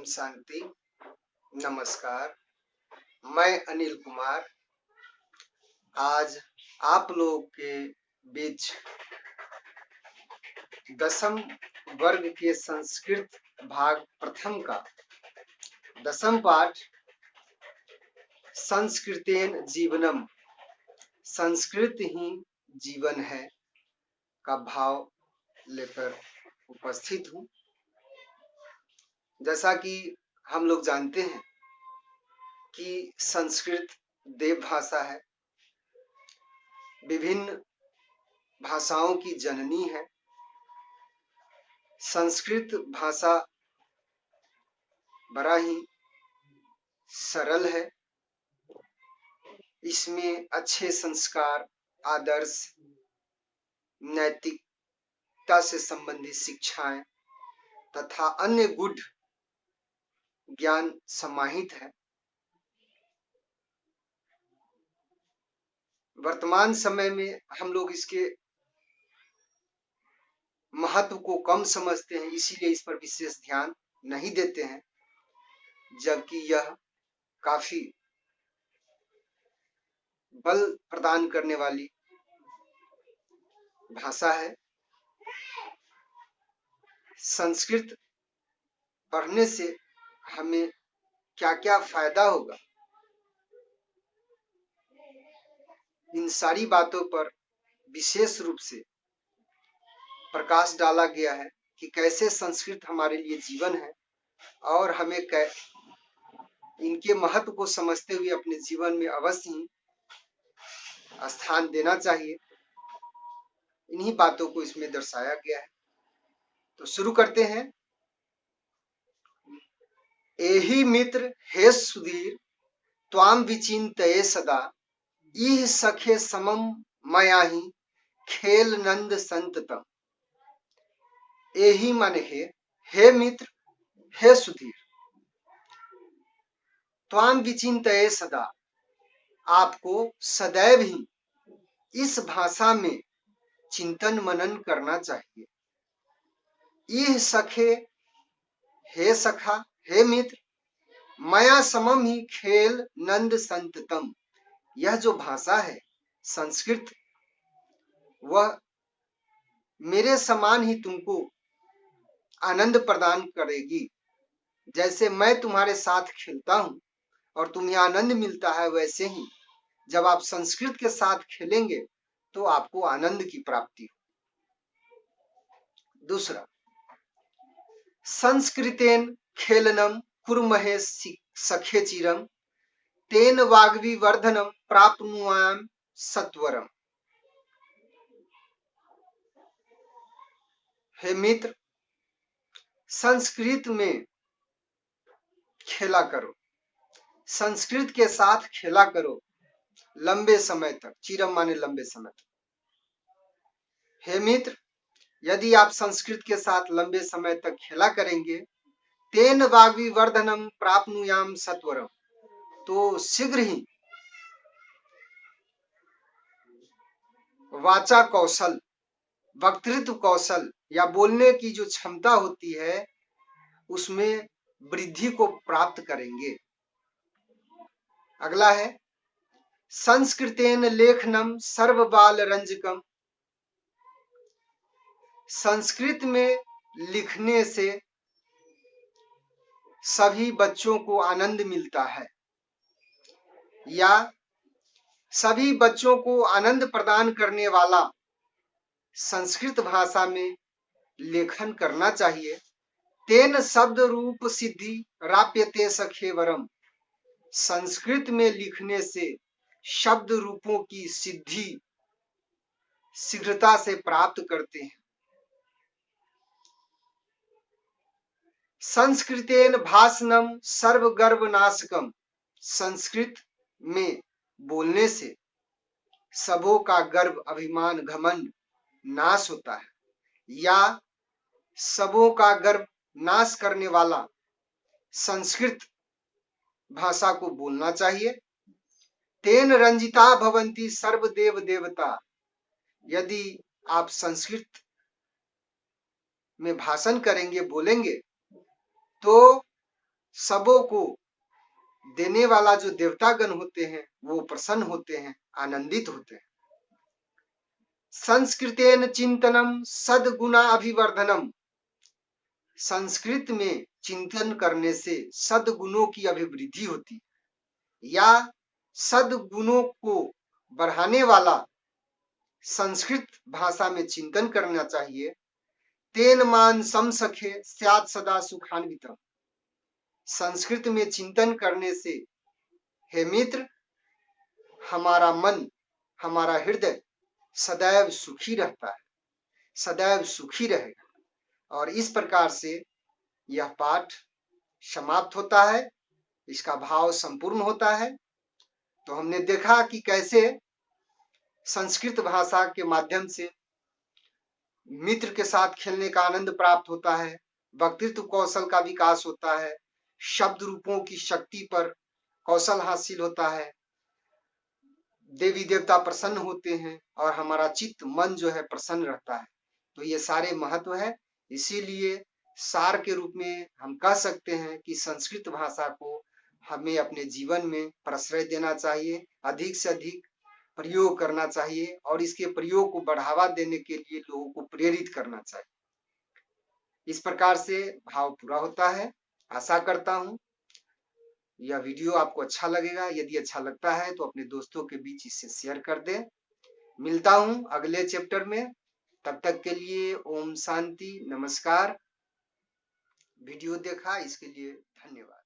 शांति। नमस्कार, मैं अनिल कुमार आज आप लोगों के बीच दसम वर्ग के संस्कृत भाग प्रथम का दसम पाठ संस्कृतेन जीवनम, संस्कृत ही जीवन है का भाव लेकर उपस्थित हूँ। जैसा कि हम लोग जानते हैं कि संस्कृत देव भाषा है, विभिन्न भाषाओं की जननी है। संस्कृत भाषा बड़ा ही सरल है, इसमें अच्छे संस्कार, आदर्श, नैतिकता से संबंधित शिक्षाएं तथा अन्य गुण ज्ञान समाहित है। वर्तमान समय में हम लोग इसके महत्व को कम समझते हैं, इसीलिए इस पर विशेष ध्यान नहीं देते हैं, जबकि यह काफी बल प्रदान करने वाली भाषा है। संस्कृत पढ़ने से हमें क्या क्या फायदा होगा, इन सारी बातों पर विशेष रूप से प्रकाश डाला गया है कि कैसे संस्कृत हमारे लिए जीवन है और हमें इनके महत्व को समझते हुए अपने जीवन में अवश्य ही स्थान देना चाहिए। इन्हीं बातों को इसमें दर्शाया गया है। तो शुरू करते हैं। एहि मित्र हे सुधीर त्वाम विचिन्तये सदा, इह सखे समम मयाहि खेल नंद संततम। एहि माने हे मित्र, हे सुधीर, त्वाम विचिन्तये सदा, आपको सदैव ही इस भाषा में चिंतन मनन करना चाहिए। इह सखे, हे सखा, हे मित्र, मया समम ही खेल नंद संततम, यह जो भाषा है संस्कृत, वह मेरे समान ही तुमको आनंद प्रदान करेगी। जैसे मैं तुम्हारे साथ खेलता हूं और तुम्हें आनंद मिलता है, वैसे ही जब आप संस्कृत के साथ खेलेंगे तो आपको आनंद की प्राप्ति हो। दूसरा, संस्कृतेन खेलनम कुर्महे सखे चिरम, तेन वाग्विवर्धनम प्राप्नुयाम सत्वरम। हे मित्र, संस्कृत में खेला करो, संस्कृत के साथ खेला करो लंबे समय तक। चिरम माने लंबे समय तक। हे मित्र, यदि आप संस्कृत के साथ लंबे समय तक खेला करेंगे, तेन वाग्विवर्धनम प्राप्नुयाम सत्वरम, तो शीघ्र ही वाचा कौशल, वक्तृत्व कौशल या बोलने की जो क्षमता होती है, उसमें वृद्धि को प्राप्त करेंगे। अगला है संस्कृतेन लेखनम सर्वबाल रंजकम, संस्कृत में लिखने से सभी बच्चों को आनंद मिलता है, या सभी बच्चों को आनंद प्रदान करने वाला संस्कृत भाषा में लेखन करना चाहिए। तेन शब्द रूप सिद्धि राप्यते सखेवरम, संस्कृत में लिखने से शब्द रूपों की सिद्धि शीघ्रता से प्राप्त करते हैं। संस्कृतेन भाषणम सर्वगर्वनाशकम, संस्कृत में बोलने से सबों का गर्व, अभिमान, घमंड नाश होता है, या सबों का गर्व नाश करने वाला संस्कृत भाषा को बोलना चाहिए। तेन रंजिता भवंती सर्वदेव देवता, यदि आप संस्कृत में भाषण करेंगे, बोलेंगे, तो सबों को देने वाला जो देवतागण होते हैं वो प्रसन्न होते हैं, आनंदित होते हैं। संस्कृतेन चिंतनम सद्गुणा अभिवर्धनम, संस्कृत में चिंतन करने से सद्गुणों की अभिवृद्धि होती है, या सद्गुणों को बढ़ाने वाला संस्कृत भाषा में चिंतन करना चाहिए। तेन मान समसखे स्यात् सदा सुखान्वितम्, संस्कृत में चिंतन करने से हे मित्र हमारा मन, हमारा हृदय सदैव सुखी रहता है, सदैव सुखी रहेगा। और इस प्रकार से यह पाठ समाप्त होता है, इसका भाव संपूर्ण होता है। तो हमने देखा कि कैसे संस्कृत भाषा के माध्यम से मित्र के साथ खेलने का आनंद प्राप्त होता है, वक्तृत्व कौशल का विकास होता है, शब्द रूपों की शक्ति पर कौशल हासिल होता है, देवी देवता प्रसन्न होते हैं और हमारा चित्त मन जो है प्रसन्न रहता है। तो ये सारे महत्व है। इसीलिए सार के रूप में हम कह सकते हैं कि संस्कृत भाषा को हमें अपने जीवन में प्रश्रय देना चाहिए, अधिक से अधिक प्रयोग करना चाहिए और इसके प्रयोग को बढ़ावा देने के लिए लोगों को प्रेरित करना चाहिए। इस प्रकार से भाव पूरा होता है। आशा करता हूं यह वीडियो आपको अच्छा लगेगा। यदि अच्छा लगता है तो अपने दोस्तों के बीच इसे शेयर कर दें। मिलता हूं अगले चैप्टर में, तब तक के लिए ओम शांति, नमस्कार। वीडियो देखा इसके लिए धन्यवाद।